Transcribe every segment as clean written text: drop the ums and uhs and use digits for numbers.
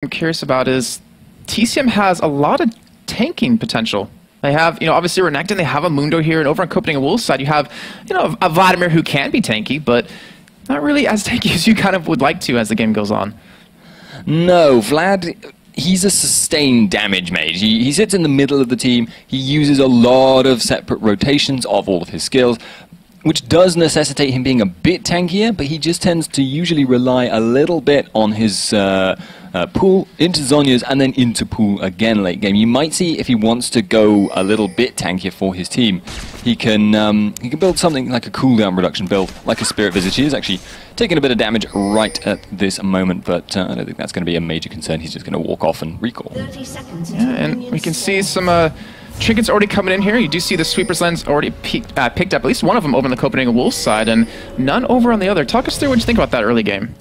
I'm curious about is TCM has a lot of tanking potential. They have, obviously Renekton, they have a Mundo here, and over on Copenhagen Wolves side, you have, a Vladimir who can be tanky, but not really as tanky as you kind of would like to as the game goes on. No, Vlad, he's a sustained damage mage. He sits in the middle of the team. He uses a lot of separate rotations of all of his skills, which does necessitate him being a bit tankier, but he just tends to usually rely a little bit on his pool into Zhonya's and then into pool again late game. You might see if he wants to go a little bit tankier for his team, he can build something like a cooldown reduction build, like a Spirit Visage. He is actually taking a bit of damage right at this moment, but I don't think that's going to be a major concern. He's just going to walk off and recall. 30 seconds. Yeah, and we can see some trinkets already coming in here. You do see the Sweeper's Lens already picked up, at least one of them over on the Copenhagen Wolves side, and none over on the other. Talk us through what you think about that early game.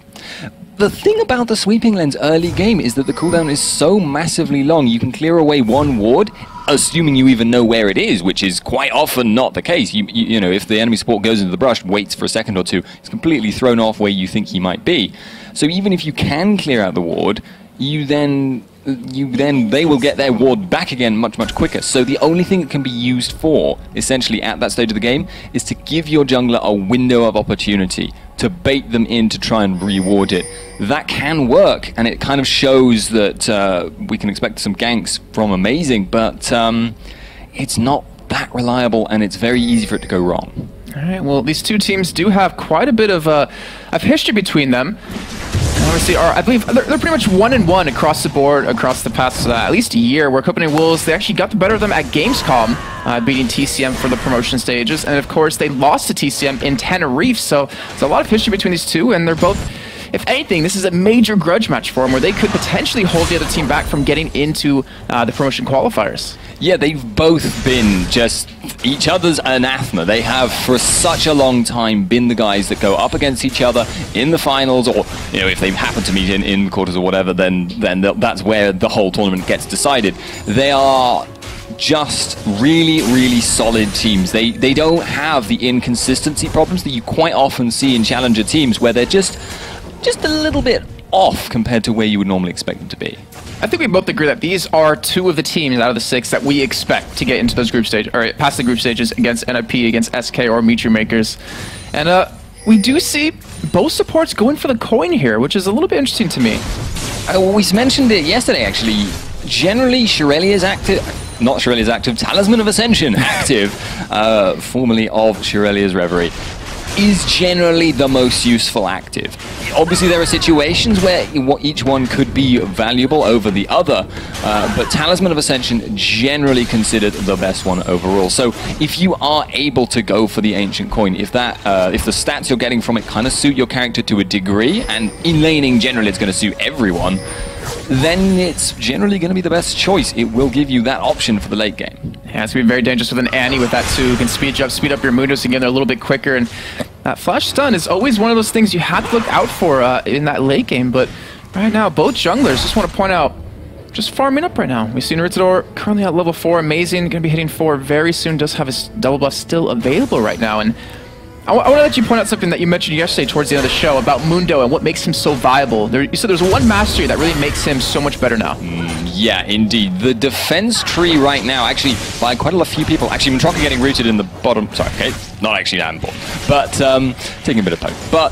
The thing about the Sweeping Lens early game is that the cooldown is so massively long. You can clear away one ward, assuming you even know where it is, which is quite often not the case. You know, if the enemy support goes into the brush, waits for a second or two, it's completely thrown off where you think he might be. So even if you can clear out the ward, they will get their ward back again much quicker. So the only thing it can be used for, essentially at that stage of the game, is to give your jungler a window of opportunity, to bait them in to try and reward it. That can work, and it kind of shows that we can expect some ganks from Amazing, but it's not that reliable, and it's very easy for it to go wrong. All right, well, these two teams do have quite a bit of history between them. Obviously, I believe they're pretty much 1-1 across the board, across the past at least a year, where Copenhagen Wolves, they actually got the better of them at Gamescom, beating TCM for the promotion stages, and of course they lost to TCM in Tenerife, so there's a lot of history between these two, and they're both, if anything, this is a major grudge match for them, where they could potentially hold the other team back from getting into the promotion qualifiers. Yeah, they've both been just each other's anathema. They have for such a long time been the guys that go up against each other in the finals, or if they happen to meet in the quarters or whatever, then that's where the whole tournament gets decided. They are just really solid teams. They don't have the inconsistency problems that you quite often see in challenger teams, where they're just a little bit off compared to where you would normally expect them to be. I think we both agree that these are two of the teams out of the 6 that we expect to get into those group stages, or past the group stages against NIP, against SK, or Mitri Makers. And we do see both supports going for the coin here, which is a little bit interesting to me. We mentioned it yesterday, actually. Generally, Shirelia's active, not Shirelia's active, Talisman of Ascension active, formerly of Shirelia's Reverie, is generally the most useful active. Obviously, there are situations where each one could be valuable over the other, but Talisman of Ascension generally considered the best one overall. So if you are able to go for the Ancient Coin, if the stats you're getting from it kind of suit your character to a degree, and in laning generally it's going to suit everyone, then it's generally going to be the best choice. It will give you that option for the late game. Yeah, it's going to be very dangerous with an Annie with that too. You can speed up your Mundos and get there a little bit quicker. And that flash stun is always one of those things you have to look out for in that late game. But right now, both junglers, just want to point out, just farming up right now. We've seen Ritador currently at level 4. Amazing, going to be hitting 4 very soon. Does have his double buff still available right now. And I want to let you point out something that you mentioned yesterday towards the end of the show about Mundo and what makes him so viable. You said there's one mastery that really makes him so much better now. Yeah, indeed. The defense tree right now, actually, by quite a few people, actually, Matroka getting rooted in the bottom, sorry, okay, not actually that important, but taking a bit of poke. But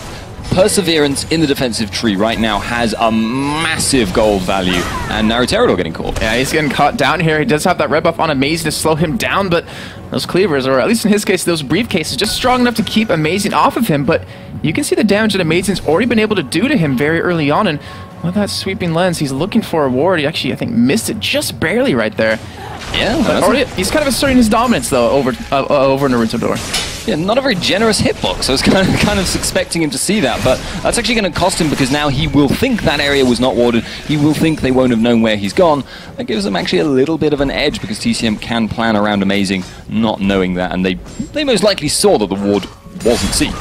Perseverance in the defensive tree right now has a massive gold value, and now Ritador getting caught. Yeah, he's getting caught down here. He does have that red buff on Amazing to slow him down, but those cleavers, or at least in his case, those briefcases, just strong enough to keep Amazing off of him, but you can see the damage that Amazing's already been able to do to him very early on, and with that Sweeping Lens, he's looking for a ward. He actually, I think, missed it just barely right there. Yeah, he's kind of asserting his dominance, though, over Ritador. Yeah, not a very generous hitbox. I was kind of expecting him to see that, but that's actually going to cost him, because now he will think that area was not warded. He will think they won't have known where he's gone. That gives them actually a little bit of an edge, because TCM can plan around Amazing, not knowing that, and they most likely saw that the ward wasn't seen.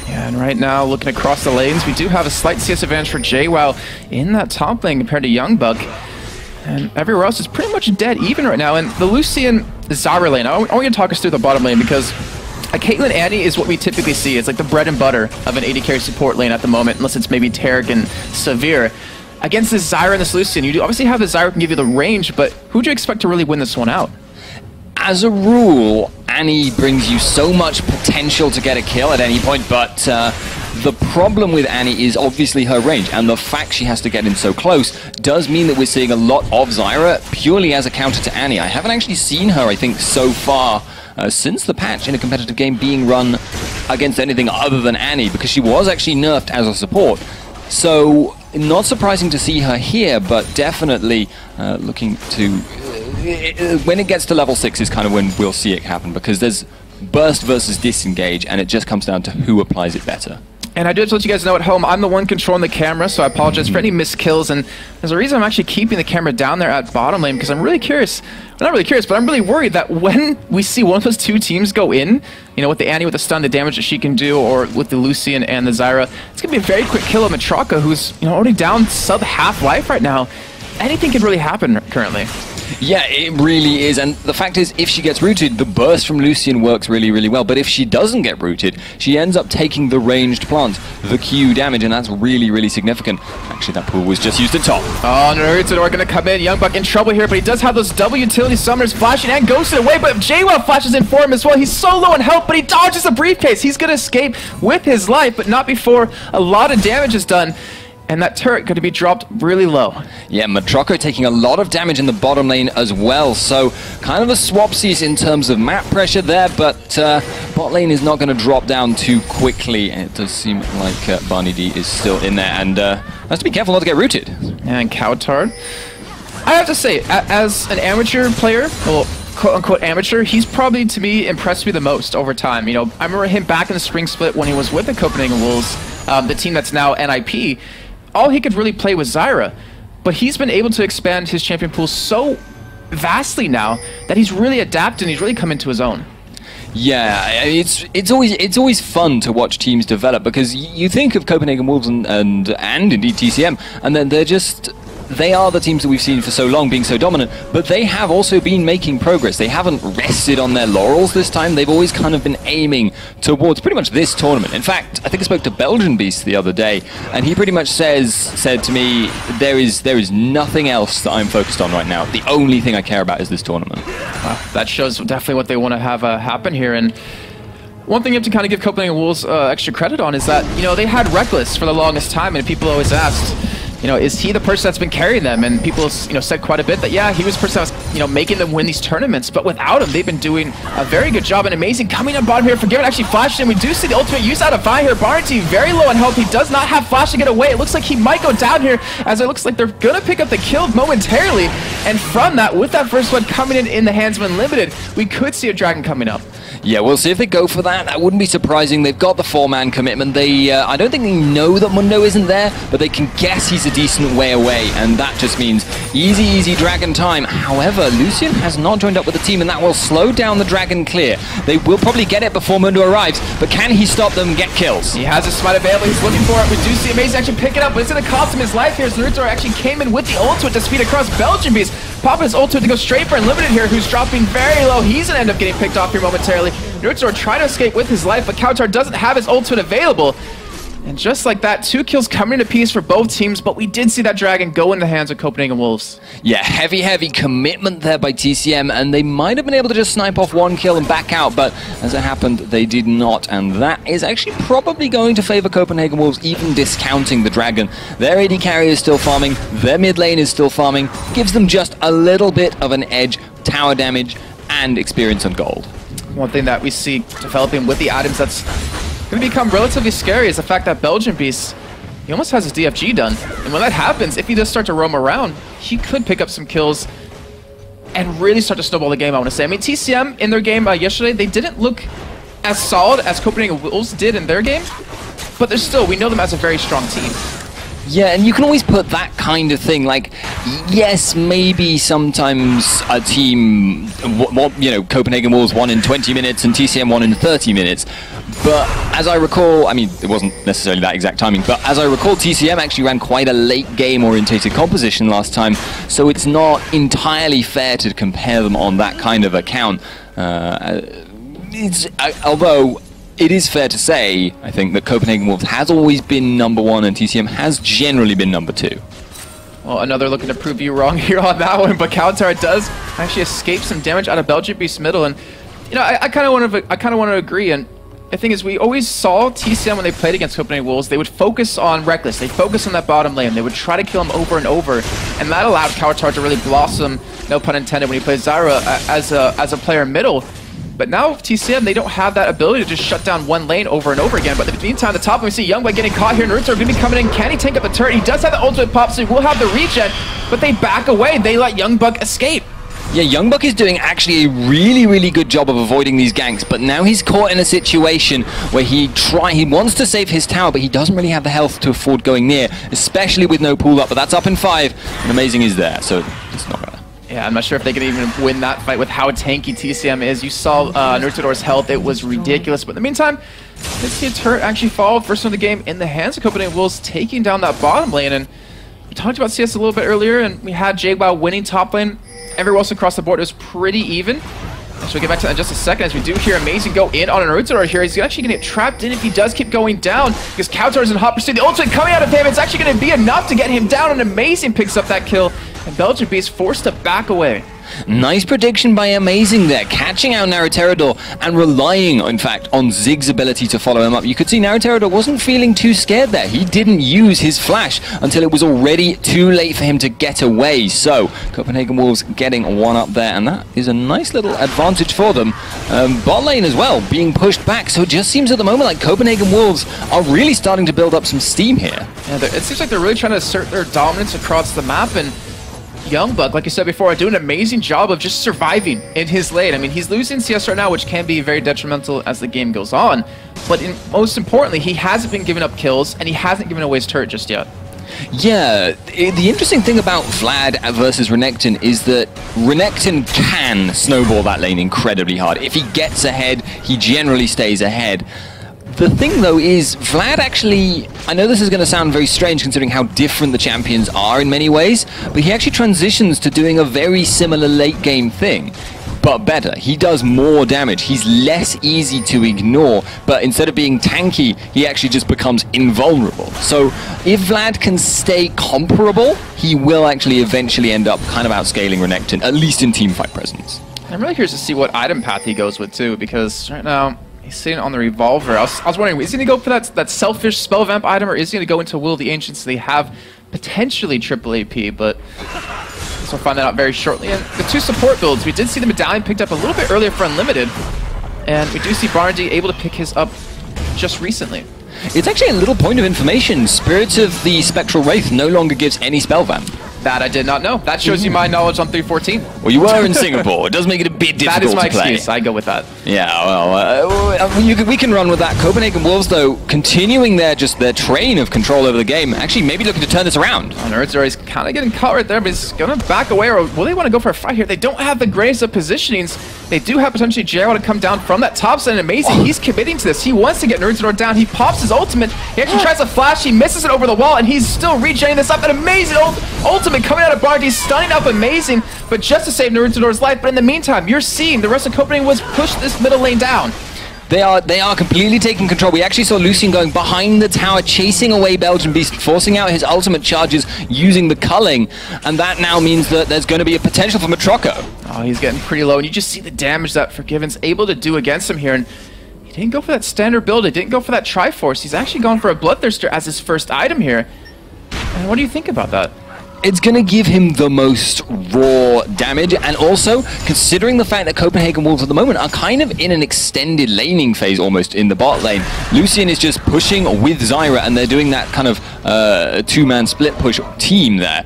Yeah, and right now, looking across the lanes, we do have a slight CS advantage for JWoww in that top lane compared to Youngbuck. And everywhere else is pretty much dead even right now. And the Lucian Zarya lane, I want you to talk us through the bottom lane, because a Caitlyn Annie is what we typically see. It's like the bread and butter of an AD carry support lane at the moment, unless it's maybe Tarek and Severe. against this Zyra and this Lucian, you do obviously have the Zyra can give you the range, but who do you expect to really win this one out? As a rule, Annie brings you so much potential to get a kill at any point, but the problem with Annie is obviously her range, and the fact she has to get in so close does mean that we're seeing a lot of Zyra purely as a counter to Annie. I haven't actually seen her, I think, so far since the patch in a competitive game being run against anything other than Annie, because she was actually nerfed as a support. So, not surprising to see her here, but definitely looking to... when it gets to level 6 is kind of when we'll see it happen, because there's burst versus disengage, and it just comes down to who applies it better. And I do have to let you guys know at home, I'm the one controlling the camera, so I apologize for any missed kills. And there's a reason I'm actually keeping the camera down there at bottom lane, because I'm really curious. Not really curious, but I'm really worried that when we see one of those two teams go in, you know, with the Annie with the stun, the damage that she can do, or with the Lucian and the Zyra, it's going to be a very quick kill of Matraka, who's, you know, already down sub half life right now. Anything could really happen currently. Yeah, it really is, and the fact is, if she gets rooted, the burst from Lucian works really, really well, but if she doesn't get rooted, she ends up taking the ranged plant, the Q damage, and that's really, really significant. Actually, that pool was just used at top. Oh, Naruto are going to come in. Youngbuck in trouble here, but he does have those double utility summoners flashing and ghosted away, but JWoww flashes in for him as well. He's so low in health, but he dodges a briefcase. He's going to escape with his life, but not before a lot of damage is done. And that turret going to be dropped really low. Yeah, Matraka taking a lot of damage in the bottom lane as well. So kind of a swapsies in terms of map pressure there, but bot lane is not going to drop down too quickly. And it does seem like Barney D is still in there, and has to be careful not to get rooted. And Cowtard, I have to say, as an amateur player, well, quote-unquote amateur, he's probably, to me, impressed me the most over time. You know, I remember him back in the spring split when he was with the Copenhagen Wolves, the team that's now NIP. All he could really play was Zyra, but he's been able to expand his champion pool so vastly now that he's really adapted and he's really come into his own. Yeah, it's always fun to watch teams develop, because you think of Copenhagen Wolves and indeed TCM, and then they are the teams that we've seen for so long being so dominant, but they have also been making progress. They haven't rested on their laurels this time. They've always kind of been aiming towards pretty much this tournament. In fact, I think I spoke to Belgian Beast the other day, and he pretty much said to me, there is nothing else that I'm focused on right now. The only thing I care about is this tournament. That shows definitely what they want to have happen here. And one thing you have to kind of give Copenhagen Wolves extra credit on is that, you know, they had Reckless for the longest time, and people always asked, you know, is he the person that's been carrying them? And people, you know, said quite a bit that, yeah, he was the person that was, you know, making them win these tournaments. But without him, they've been doing a very good job. And amazing coming on bottom here. Forgiven actually flashed in. We do see the ultimate use out of Vi here. Barney very low on health. He does not have flash to get away. It looks like he might go down here, as it looks like they're going to pick up the kill momentarily. And from that, with that first one coming in the hands of Unlimited, we could see a dragon coming up. Yeah, we'll see if they go for that. That wouldn't be surprising. They've got the 4-man commitment. They, I don't think they know that Mundo isn't there, but they can guess he's a decent way away, and that just means easy dragon time. However, Lucian has not joined up with the team, and that will slow down the dragon clear. They will probably get it before Mundo arrives, but can he stop them and get kills? He has a smite available. He's looking for it. We do see Amazing actually pick it up, but it's going to cost him his life here, as Naruto actually came in with the ultimate to speed across Belgian Beast. Popping his ultimate to go straight for Unlimited here, who's dropping very low. He's going to end up getting picked off here momentarily. Naruto trying to escape with his life, but Cowtard doesn't have his ultimate available. And just like that, 2 kills coming into piece for both teams, but we did see that dragon go in the hands of Copenhagen Wolves. Yeah, heavy commitment there by TCM, and they might have been able to just snipe off 1 kill and back out, but as it happened, they did not, and that is actually probably going to favor Copenhagen Wolves, even discounting the dragon. Their AD carry is still farming, their mid lane is still farming, gives them just a little bit of an edge, tower damage, and experience on gold. One thing that we see developing with the items that's going to become relatively scary is the fact that Belgian Beast, he almost has his DFG done. And when that happens, if he does start to roam around, he could pick up some kills and really start to snowball the game, I want to say. I mean, TCM in their game yesterday, they didn't look as solid as Copenhagen Wolves did in their game, but they're still, we know them as a very strong team. Yeah, and you can always put that kind of thing, like, yes, maybe sometimes a team, you know, Copenhagen Wolves won in 20 minutes and TCM won in 30 minutes. But as I recall, I mean, it wasn't necessarily that exact timing, but as I recall, TCM actually ran quite a late game orientated composition last time, so it's not entirely fair to compare them on that kind of account. Although it is fair to say, I think, that Copenhagen Wolves has always been #1 and TCM has generally been #2. Well, another looking to prove you wrong here on that one, but Kautar does actually escape some damage out of Belgian Beast middle, and you know, I kind of want to agree. And the thing is, we always saw TCM when they played against Copenhagen Wolves, they would focus on Reckless, they focus on that bottom lane, they would try to kill him over and over, and that allowed Kautar to really blossom, no pun intended, when he plays Zyra as a player middle. But now TCM, they don't have that ability to just shut down one lane over and over again. But in the meantime, the top, we see Youngblood getting caught here. Naruto are going to be coming in. Can he tank up the turret? He does have the ultimate pop, so he will have the regen, but they back away. They let Youngblood escape. Yeah, Youngbuck is doing actually a really, really good job of avoiding these ganks, but now he's caught in a situation where he wants to save his tower, but he doesn't really have the health to afford going near, especially with no pool up, but that's up in 5, and Amazing is there, so it's not gonna... Yeah, I'm not sure if they can even win that fight with how tanky TCM is. You saw Nurtador's health, it was ridiculous, but in the meantime, let's see a turret actually fall first of the game in the hands of Copenhagen Wolves, taking down that bottom lane, and we talked about CS a little bit earlier, and we had JWoww winning top lane. Everywhere else across the board, it was pretty even. So we'll get back to that in just a second as we do hear Amazing go in on an Naruto here. He's actually going to get trapped in if he does keep going down because Kautar is in hot pursuit. The ultimate coming out of him, it's actually going to be enough to get him down, and Amazing picks up that kill, and Belgian Beast forced to back away. Nice prediction by Amazing there, catching out Naruterador and relying, in fact, on Zig's ability to follow him up. You could see Naruterador wasn't feeling too scared there. He didn't use his flash until it was already too late for him to get away. So, Copenhagen Wolves getting one up there, and that is a nice little advantage for them. Bot lane as well, being pushed back, so it just seems at the moment like Copenhagen Wolves are really starting to build up some steam here. Yeah, it seems like they're really trying to assert their dominance across the map, and Youngblood, like I said before, are doing an amazing job of just surviving in his lane. I mean, he's losing CS right now, which can be very detrimental as the game goes on. But most importantly, he hasn't been giving up kills, and he hasn't given away his turret just yet. Yeah, the interesting thing about Vlad versus Renekton is that Renekton can snowball that lane incredibly hard. If he gets ahead, he generally stays ahead. The thing, though, is Vlad actually, I know this is going to sound very strange considering how different the champions are in many ways, but he actually transitions to doing a very similar late game thing, but better. He does more damage. He's less easy to ignore, but instead of being tanky, he actually just becomes invulnerable. So if Vlad can stay comparable, he will actually eventually end up kind of outscaling Renekton, at least in teamfight presence. I'm really curious to see what item path he goes with, too, because right now, he's sitting on the revolver. I was wondering, is he going to go for that selfish spell vamp item, or is he going to go into Will of the Ancients? They have potentially triple AP, but we'll find that out very shortly. And the two support builds, we did see the medallion picked up a little bit earlier for Unlimited, and we do see Barnaby able to pick his up just recently. It's actually a little point of information. Spirits of the Spectral Wraith no longer gives any spell vamp. That I did not know. That shows you my knowledge on 314. Well, you were in Singapore. It does make it a bit difficult to play. That is my excuse. I go with that. Yeah, well, we can run with that. Copenhagen Wolves, though, continuing their train of control over the game, actually maybe looking to turn this around. He's kind of getting caught right there, but he's going to back away, or will they want to go for a fight here? They don't have the greatest of positionings. They do have potentially JWoww to come down from that top side, and Amazing, he's committing to this. He wants to get Nurtador down. He pops his ultimate. He actually tries to flash. He misses it over the wall, and he's still regenerating this up. An Amazing ultimate coming out of Barnaby, stunning up Amazing, but just to save Nurtador's life. But in the meantime, you're seeing the rest of Copenhagen was push this middle lane down. They are completely taking control. We actually saw Lucian going behind the tower, chasing away Belgian Beast, forcing out his ultimate charges using the culling, and that now means that there's going to be a potential for Matroco. Oh, he's getting pretty low, and you just see the damage that Forgiven's able to do against him here, and he didn't go for that standard build, he didn't go for that Triforce, he's actually gone for a Bloodthirster as his first item here. And what do you think about that? It's going to give him the most raw damage, and also, considering the fact that Copenhagen Wolves at the moment are kind of in an extended laning phase almost in the bot lane, Lucian is just pushing with Zyra, and they're doing that kind of two-man split push team there.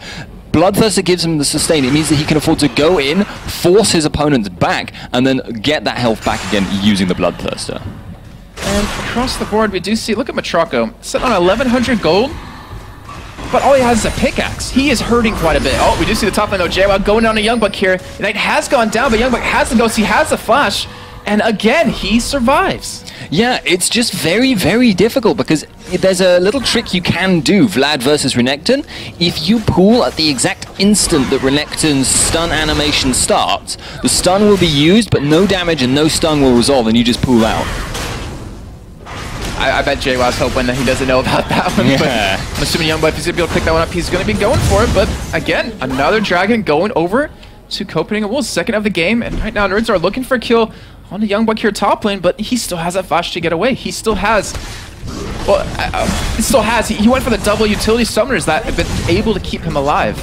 Bloodthirster gives him the sustain. It means that he can afford to go in, force his opponents back, and then get that health back again using the Bloodthirster. And across the board, we do see, look at Matroco, set on 1100 gold. But all he has is a pickaxe. He is hurting quite a bit. Oh, we do see the top lane though. JWoww going down to Youngbuck here. The Knight has gone down, but Youngbuck has the ghost. He has the flash. And again, he survives. Yeah, it's just very, very difficult because there's a little trick you can do, Vlad versus Renekton. If you pull at the exact instant that Renekton's stun animation starts, the stun will be used, but no damage and no stun will resolve, and you just pull out. I bet JWoww's hoping that he doesn't know about that one. But I'm assuming Youngblood, if he's going to be able to pick that one up, he's going to be going for it. But again, another Dragon going over to Copenhagen Wolves, second of the game. And right now, Nerds are looking for a kill on the Youngbuck here top lane, but he still has that flash to get away. He still has... Well, he went for the double utility summoners that have been able to keep him alive.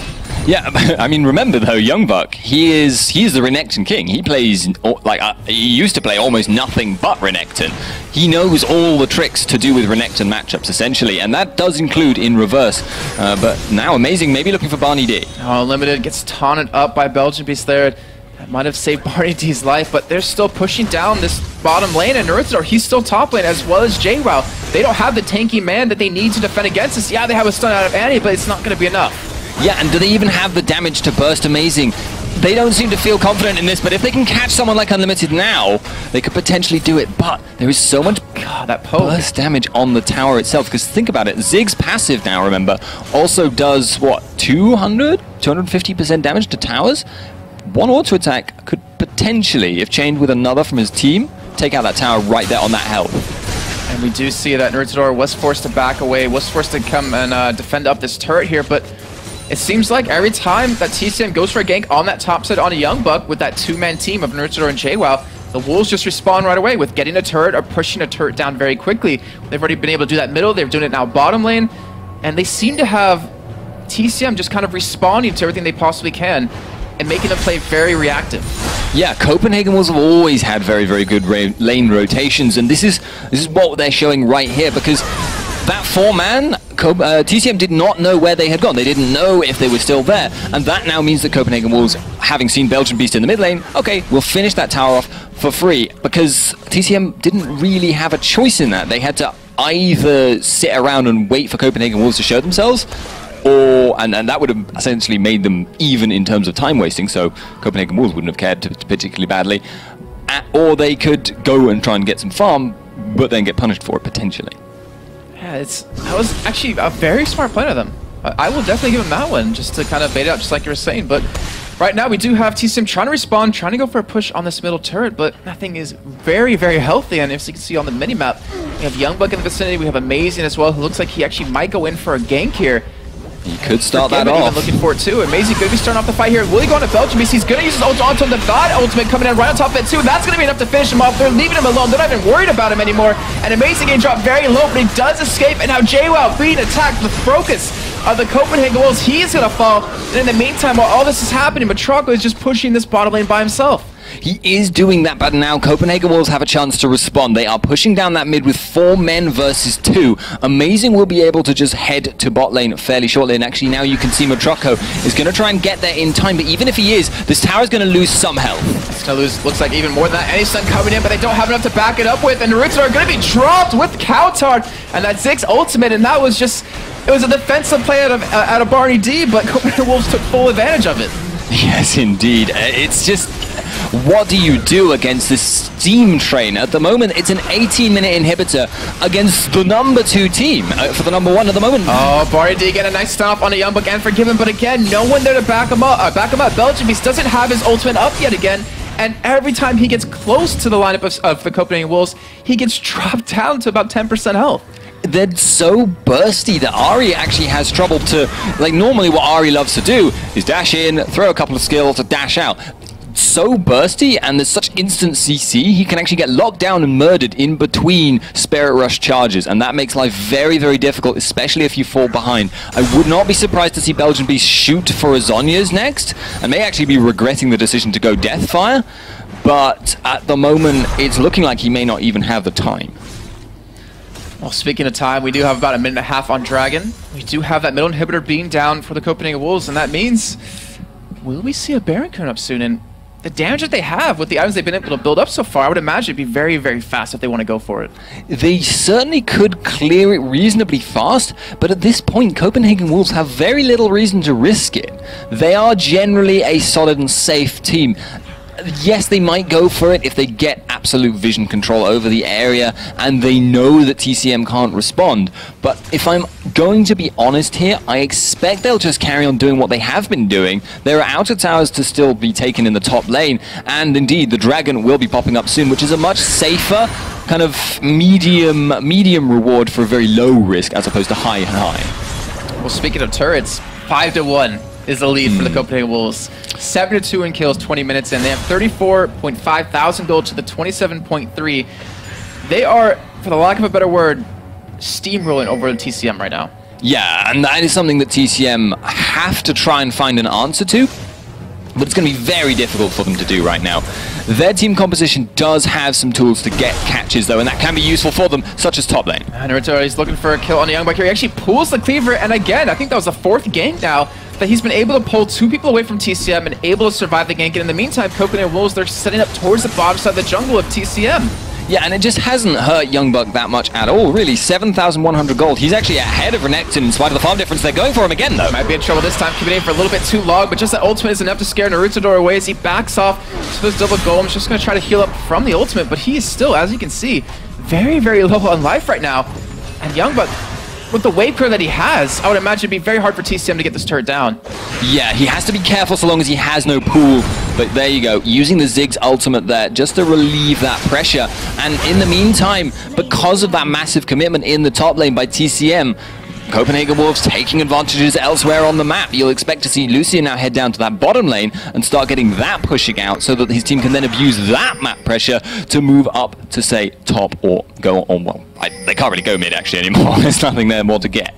Yeah, I mean, remember though, Youngbuck, he's the Renekton king. He plays, he used to play almost nothing but Renekton. He knows all the tricks to do with Renekton matchups, essentially, and that does include in reverse. But now, Amazing, maybe looking for Barney D. Oh, Limited gets taunted up by Belgian Beast there. That might have saved Barney D's life, but they're still pushing down this bottom lane, and Earthstar, he's still top lane, as well as JWoww. They don't have the tanky man that they need to defend against this. Yeah, they have a stun out of Annie, but it's not going to be enough. Yeah, and do they even have the damage to burst Amazing? They don't seem to feel confident in this, but if they can catch someone like Unlimited now, they could potentially do it. But there is so much that burst damage on the tower itself, because think about it, Zig's passive now, remember, also does, what, 250% damage to towers? One auto attack could potentially, if chained with another from his team, take out that tower right there on that health. And we do see that Nerdsador was forced to back away, was forced to come and defend up this turret here, but it seems like every time that TCM goes for a gank on that top side on a Youngbuck with that two-man team of Nerdsador and JWoww, the Wolves just respond right away with getting a turret or pushing a turret down very quickly. They've already been able to do that middle, they're doing it now bottom lane, and they seem to have TCM just kind of responding to everything they possibly can and making them play very reactive. Yeah, Copenhagen Wolves have always had very, very good lane rotations, and this is what they're showing right here, because that four-man, TCM did not know where they had gone. They didn't know if they were still there, and that now means that Copenhagen Wolves, having seen Belgian Beast in the mid lane, okay, we'll finish that tower off for free, because TCM didn't really have a choice in that. They had to either sit around and wait for Copenhagen Wolves to show themselves, and that would have essentially made them even in terms of time wasting, so Copenhagen Wolves wouldn't have cared particularly badly, or they could go and try and get some farm, but then get punished for it potentially. Yeah, that was actually a very smart play of them. I will definitely give him that one, just to kind of bait it out, just like you were saying. But right now, we do have TCM trying to respond, trying to go for a push on this middle turret, but that thing is very, very healthy. And as you can see on the mini-map, we have Youngbuck in the vicinity, we have Amazing as well, who looks like he actually might go in for a gank here. He could start that off. Even looking for it too. Amazing going to be starting off the fight here. Will he go on to Belgium Beast? He's going to use his ult onto the God ultimate coming in right on top of it too. That's going to be enough to finish him off. They're leaving him alone. They're not even worried about him anymore. And Amazing getting dropped very low, but he does escape. And now JWoww being attacked with Brocus of the Copenhagen Wolves. He is going to fall. And in the meantime, while all this is happening, Matroko is just pushing this bottom lane by himself. He is doing that, but now Copenhagen Wolves have a chance to respond. They are pushing down that mid with 4 men versus 2. Amazing will be able to just head to bot lane fairly shortly, and actually now you can see Matroko is going to try and get there in time, but even if he is, this tower is going to lose some health. It's going to lose, looks like even more than that. Any stun coming in, but they don't have enough to back it up with, and the Roots are going to be dropped with Cowtard, and that Zig's ultimate, and that was just, it was a defensive play out of Barney D, but Copenhagen Wolves took full advantage of it. Yes, indeed. It's just, what do you do against this Steam train? At the moment, it's an 18-minute inhibitor against the number 2 team for the number 1 at the moment. Oh, Barney D get a nice stop on a Youngbuck and Forgiven, but again, no one there to back him up. Belgium Beast doesn't have his ultimate up yet again, and every time he gets close to the lineup of the Copenhagen Wolves, he gets dropped down to about 10% health. They're so bursty that Ari actually has trouble to, like, normally what Ari loves to do is dash in, throw a couple of skills, dash out. So bursty, and there's such instant CC, he can actually get locked down and murdered in between Spirit Rush charges, and that makes life very, very difficult, especially if you fall behind. I would not be surprised to see Belgian Beast shoot for Azonia's next, and may actually be regretting the decision to go Deathfire, but at the moment, it's looking like he may not even have the time. Well, speaking of time, we do have about a minute and a half on Dragon. We do have that middle inhibitor being down for the Copenhagen Wolves, and that means, will we see a Baron coming up soon? And the damage that they have with the items they've been able to build up so far, I would imagine it'd be very, very fast if they want to go for it. They certainly could clear it reasonably fast, but at this point, Copenhagen Wolves have very little reason to risk it. They are generally a solid and safe team. Yes, they might go for it if they get absolute vision control over the area and they know that TCM can't respond. But if I'm going to be honest here, I expect they'll just carry on doing what they have been doing. There are outer towers to still be taken in the top lane, and indeed the Dragon will be popping up soon, which is a much safer kind of medium reward for a very low risk as opposed to high. Well, speaking of turrets, 5-1 is the lead for the Copenhagen Wolves. 7-2 in kills, 20 minutes in. They have 34.5 thousand gold to the 27.3. They are, for the lack of a better word, steamrolling over the TCM right now. Yeah, and that is something that TCM have to try and find an answer to, but it's going to be very difficult for them to do right now. Their team composition does have some tools to get catches, though, and that can be useful for them, such as top lane. And Naruto is looking for a kill on the Young Buck here. He actually pulls the cleaver, and again, I think that was the 4th gank now that he's been able to pull 2 people away from TCM and able to survive the gank. And in the meantime, Copenhagen Wolves, they're setting up towards the bottom side of the jungle of TCM. Yeah, and it just hasn't hurt Young Buck that much at all, really. 7,100 gold. He's actually ahead of Renekton in spite of the farm difference. They're going for him again, though. Might be in trouble this time, keeping it for a little bit too long, but just that ultimate is enough to scare Naruto away as he backs off to those double golems. Just going to try to heal up from the ultimate, but he is still, as you can see, very, very low on life right now. And Young Buck, with the wave clear that he has, I would imagine it'd be very hard for TCM to get this turret down. Yeah, he has to be careful so long as he has no pool. But there you go, using the Ziggs ultimate there just to relieve that pressure. And in the meantime, because of that massive commitment in the top lane by TCM, Copenhagen Wolves taking advantages elsewhere on the map. You'll expect to see Lucian now head down to that bottom lane and start getting that pushing out so that his team can then abuse that map pressure to move up to, say, top or go on, well, they can't really go mid actually anymore. There's nothing there more to get.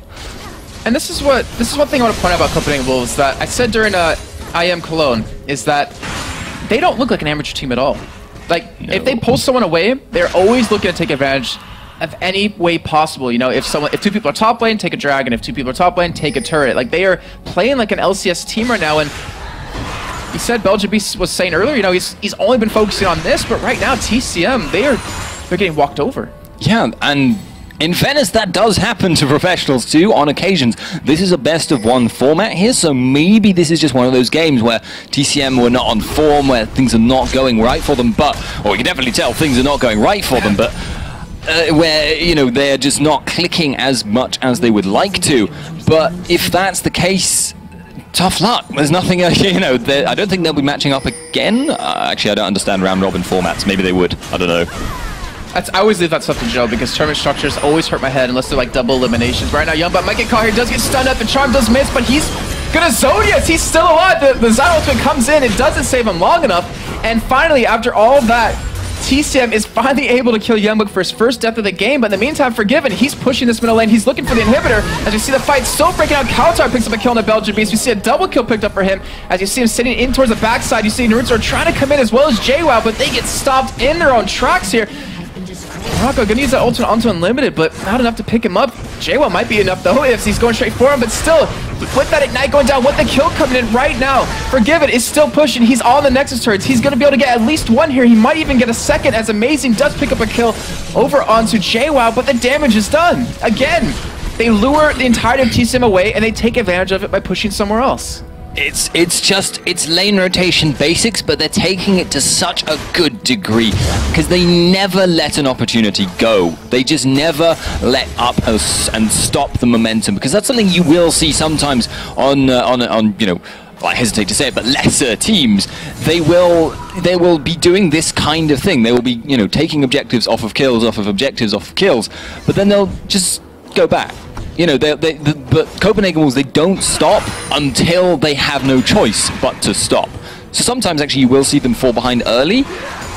And this is one thing I want to point out about Copenhagen Wolves that I said during IM Cologne, is that they don't look like an amateur team at all. Like, no. If they pull someone away, they're always looking to take advantage of any way possible. You know, if 2 people are top lane, take a dragon. If 2 people are top lane, take a turret. Like, they are playing like an LCS team right now. And he said, Belgium was saying earlier, you know, he's only been focusing on this, but right now TCM, they're getting walked over. Yeah, and in fairness, that does happen to professionals too on occasions. This is a best of 1 format here, so maybe this is just one of those games where TCM were not on form, where things are not going right for them, or we can definitely tell things are not going right for them, but where, you know, they're just not clicking as much as they would like to. But if that's the case, tough luck. There's nothing, you know, I don't think they'll be matching up again. Actually, I don't understand round-robin formats. Maybe they would. I don't know. I always leave that stuff to Joe because tournament structures always hurt my head unless they're like double eliminations. Right now, Young Buck might get caught here. Does get stunned up. The charm does miss, but he's gonna Zodiac. He's still alive. The Zion ultimate comes in. It doesn't save him long enough. And finally, after all that, TCM is finally able to kill Young Buck for his first death of the game, but in the meantime, Forgiven, he's pushing this middle lane. He's looking for the inhibitor. As you see the fight still breaking out, Kautar picks up a kill on the Belgian Beast. We see a double kill picked up for him. As you see him sitting in towards the backside, you see Naruto trying to come in as well as JWoww, but they get stopped in their own tracks here. Morocco gonna use that ultimate onto Unlimited, but not enough to pick him up. JWoww might be enough though if he's going straight for him, but still, with that Ignite going down, with the kill coming in right now, Forgiven is still pushing. He's on the Nexus turrets. He's gonna be able to get at least 1 here. He might even get a second as Amazing does pick up a kill over onto JWoww, but the damage is done. Again, they lure the entirety of TCM away and they take advantage of it by pushing somewhere else. It's lane rotation basics, but they're taking it to such a good degree because they never let an opportunity go. They just never let up and stop the momentum, because that's something you will see sometimes on you know, I hesitate to say it, but lesser teams. They will be doing this kind of thing. They will be, you know, taking objectives off of kills, off of objectives, off of kills, but then they'll just go back. You know, but Copenhagen Wolves, they don't stop until they have no choice but to stop. So sometimes actually you will see them fall behind early,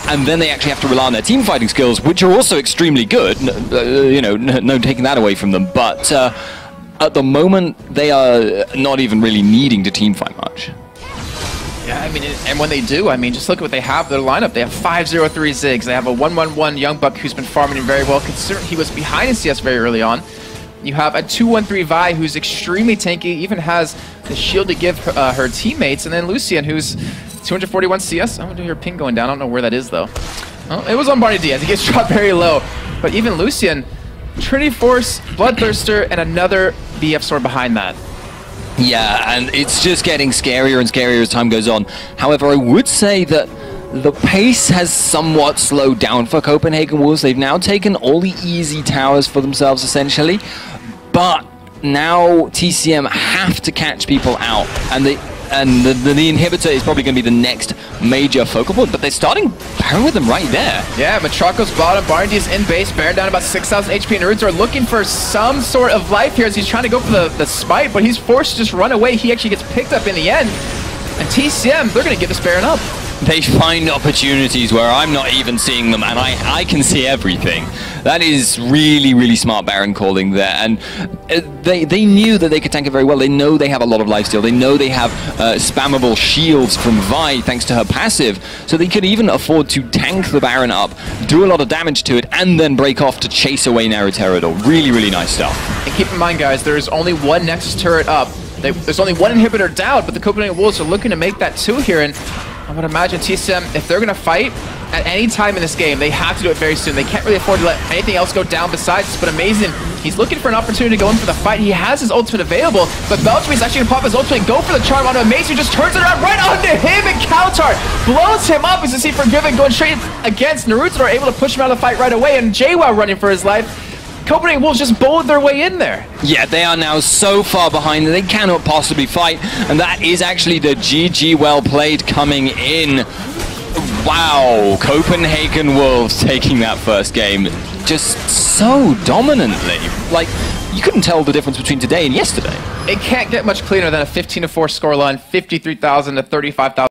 and then they actually have to rely on their team fighting skills, which are also extremely good. You know, no taking that away from them. But at the moment, they are not even really needing to team fight much. Yeah, I mean, and when they do, I mean, just look at what they have. Their lineup, they have 503 Ziggs. They have a 111 Young Buck who's been farming very well, considering he was behind in CS very early on. You have a 213 Vi who's extremely tanky, even has the shield to give her teammates, and then Lucian who's 241 CS. I want to hear ping going down. I don't know where that is though. Oh, it was on Barney Diaz. He gets dropped very low. But even Lucian, Trinity Force, Bloodthirster, and another BF sword behind that. Yeah, and it's just getting scarier and scarier as time goes on. However, I would say that the pace has somewhat slowed down for Copenhagen Wolves. They've now taken all the easy towers for themselves, essentially. But now TCM have to catch people out. And and the inhibitor is probably going to be the next major focal point, but they're starting Baron with them right there. Yeah, Matraco's bottom, Barndy is in base, Baron down about 6,000 HP, and Naruto are looking for some sort of life here as he's trying to go for the smite, but he's forced to just run away. He actually gets picked up in the end, and TCM, they're going to give this Baron up. They find opportunities where I'm not even seeing them, and I can see everything. That is really, really smart Baron calling there, and they knew that they could tank it very well. They know they have a lot of lifesteal. They know they have spammable shields from Vi thanks to her passive, so they could even afford to tank the Baron up, do a lot of damage to it, and then break off to chase away Naruteridor. Really, really nice stuff. And keep in mind, guys, there is only one Nexus turret up. There's only one inhibitor down, but the Copenhagen Wolves are looking to make that 2 here, and I would imagine TCM, if they're going to fight at any time in this game, they have to do it very soon. They can't really afford to let anything else go down besides this, but amazing. He's looking for an opportunity to go in for the fight. He has his ultimate available, but Belchimy's actually going to pop his ultimate and go for the charm onto Amazing, just turns it around right onto him, and Counter blows him up as you see Forgiven going straight against Naruto, are able to push him out of the fight right away, and JWoww running for his life. Copenhagen Wolves just bowled their way in there. Yeah, they are now so far behind that they cannot possibly fight, and that is actually the GG well played coming in. Wow, Copenhagen Wolves taking that first game just so dominantly. Like, you couldn't tell the difference between today and yesterday. It can't get much cleaner than a 15-4 scoreline, 53,000 to 35,000.